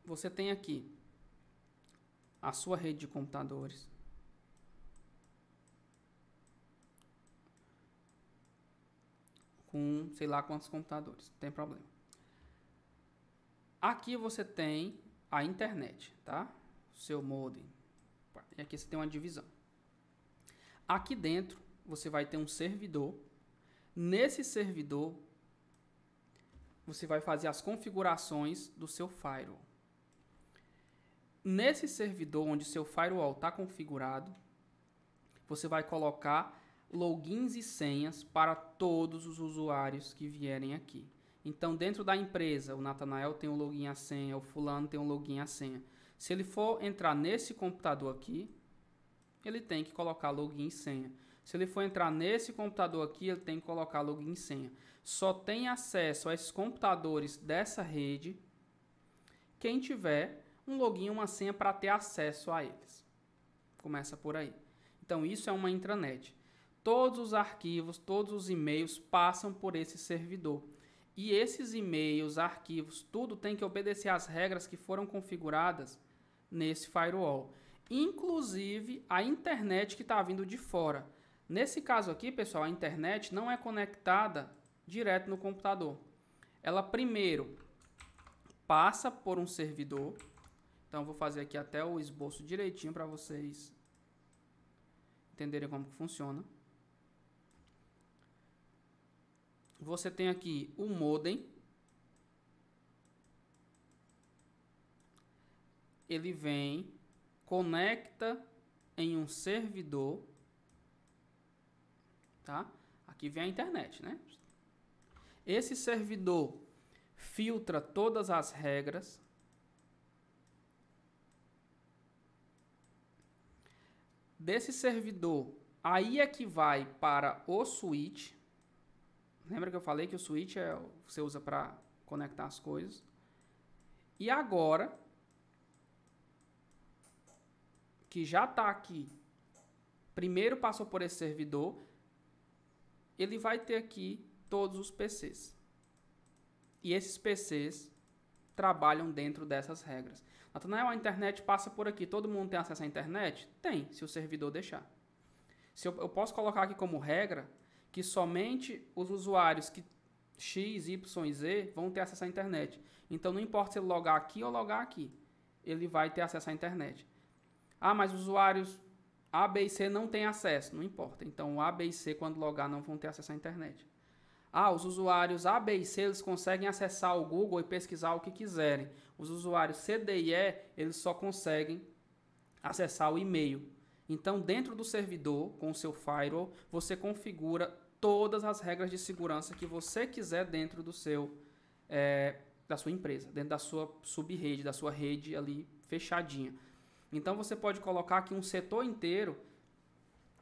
Você tem aqui a sua rede de computadores, com sei lá quantos computadores, não tem problema. Aqui você tem a internet, tá? Seu modem. E aqui você tem uma divisão. Aqui dentro, você vai ter um servidor. Nesse servidor, você vai fazer as configurações do seu firewall. Nesse servidor onde seu firewall está configurado, você vai colocar logins e senhas para todos os usuários que vierem aqui. Então, dentro da empresa, o Natanael tem o login e a senha, o fulano tem o login e a senha. Se ele for entrar nesse computador aqui, ele tem que colocar login e senha. Se ele for entrar nesse computador aqui, ele tem que colocar login e senha. Só tem acesso a esses computadores dessa rede quem tiver um login e uma senha para ter acesso a eles. Começa por aí. Então, isso é uma intranet. Todos os arquivos, todos os e-mails passam por esse servidor. E esses e-mails, arquivos, tudo tem que obedecer às regras que foram configuradas nesse firewall. Inclusive a internet que está vindo de fora. Nesse caso aqui, pessoal, a internet não é conectada direto no computador. Ela primeiro passa por um servidor. Então, vou fazer aqui até o esboço direitinho para vocês entenderem como que funciona. Você tem aqui o modem. Ele vem, conecta em um servidor. Tá? Aqui vem a internet, né? Esse servidor filtra todas as regras. Desse servidor, aí é que vai para o switch. Lembra que eu falei que o switch você usa para conectar as coisas? E agora, que já está aqui, primeiro passou por esse servidor, ele vai ter aqui todos os PCs. E esses PCs trabalham dentro dessas regras. Natanael, a internet passa por aqui. Todo mundo tem acesso à internet? Tem, se o servidor deixar. Se eu posso colocar aqui como regra que somente os usuários que X, Y e Z vão ter acesso à internet. Então, não importa se ele logar aqui ou logar aqui, ele vai ter acesso à internet. Ah, mas os usuários A, B e C não têm acesso. Não importa. Então, A, B e C, quando logar, não vão ter acesso à internet. Ah, os usuários A, B e C, eles conseguem acessar o Google e pesquisar o que quiserem. Os usuários C, D e E, eles só conseguem acessar o e-mail. Então, dentro do servidor, com o seu firewall, você configura todas as regras de segurança que você quiser dentro do da sua empresa, dentro da sua sub-rede, da sua rede ali fechadinha. Então, você pode colocar aqui um setor inteiro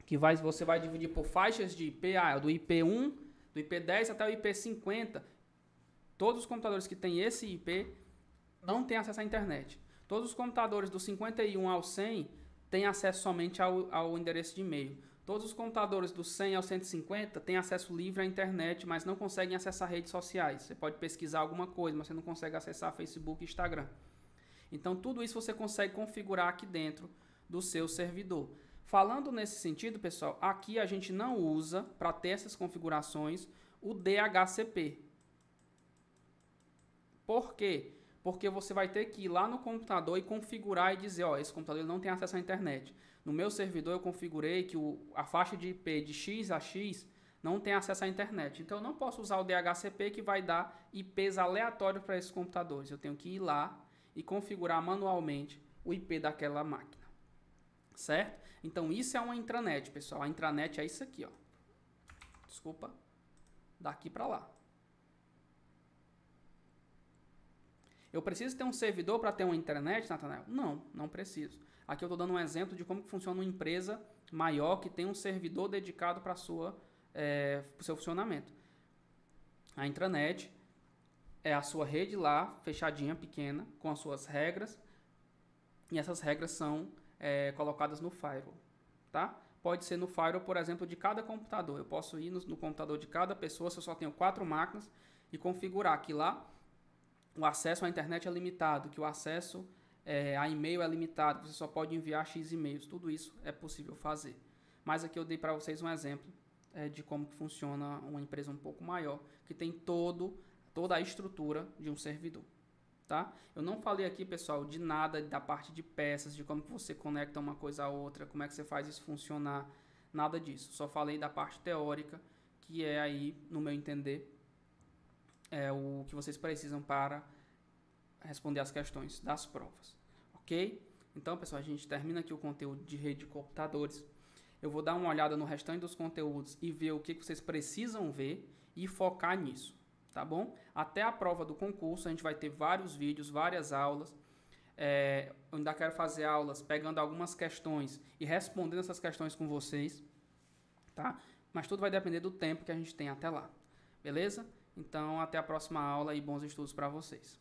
que você vai dividir por faixas de IP, do IP1, do IP10 até o IP50. Todos os computadores que têm esse IP não têm acesso à internet. Todos os computadores do 51 ao 100 têm acesso somente ao endereço de e-mail. Todos os computadores do 100 ao 150 têm acesso livre à internet, mas não conseguem acessar redes sociais. Você pode pesquisar alguma coisa, mas você não consegue acessar Facebook e Instagram. Então, tudo isso você consegue configurar aqui dentro do seu servidor. Falando nesse sentido, pessoal, aqui a gente não usa, para ter essas configurações, o DHCP. Por quê? Porque você vai ter que ir lá no computador e configurar e dizer, ó, esse computador não tem acesso à internet. No meu servidor eu configurei que a faixa de IP de X a X não tem acesso à internet. Então eu não posso usar o DHCP que vai dar IPs aleatórios para esses computadores. Eu tenho que ir lá e configurar manualmente o IP daquela máquina. Certo? Então isso é uma intranet, pessoal. A intranet é isso aqui, ó. Desculpa. Daqui para lá. Eu preciso ter um servidor para ter uma intranet, Natanael? Não, não preciso. Aqui eu estou dando um exemplo de como funciona uma empresa maior que tem um servidor dedicado para o seu funcionamento. A intranet é a sua rede lá, fechadinha, pequena, com as suas regras. E essas regras são colocadas no firewall. Tá? Pode ser no firewall, por exemplo, de cada computador. Eu posso ir no computador de cada pessoa, se eu só tenho 4 máquinas, e configurar que lá o acesso à internet é limitado, que o acesso a e-mail é limitado, você só pode enviar X e-mails. Tudo isso é possível fazer. Mas aqui eu dei para vocês um exemplo de como que funciona uma empresa um pouco maior, que tem toda a estrutura de um servidor. Tá? Eu não falei aqui, pessoal, de nada da parte de peças, de como que você conecta uma coisa a outra, como é que você faz isso funcionar. nada disso. Só falei da parte teórica, que é aí, no meu entender, é o que vocês precisam para responder as questões das provas, ok? Então, pessoal, a gente termina aqui o conteúdo de rede de computadores. Eu vou dar uma olhada no restante dos conteúdos e ver o que vocês precisam ver e focar nisso, tá bom? Até a prova do concurso, a gente vai ter vários vídeos, várias aulas. Eu ainda quero fazer aulas pegando algumas questões e respondendo essas questões com vocês, tá? Mas tudo vai depender do tempo que a gente tem até lá, beleza? Então, até a próxima aula e bons estudos para vocês.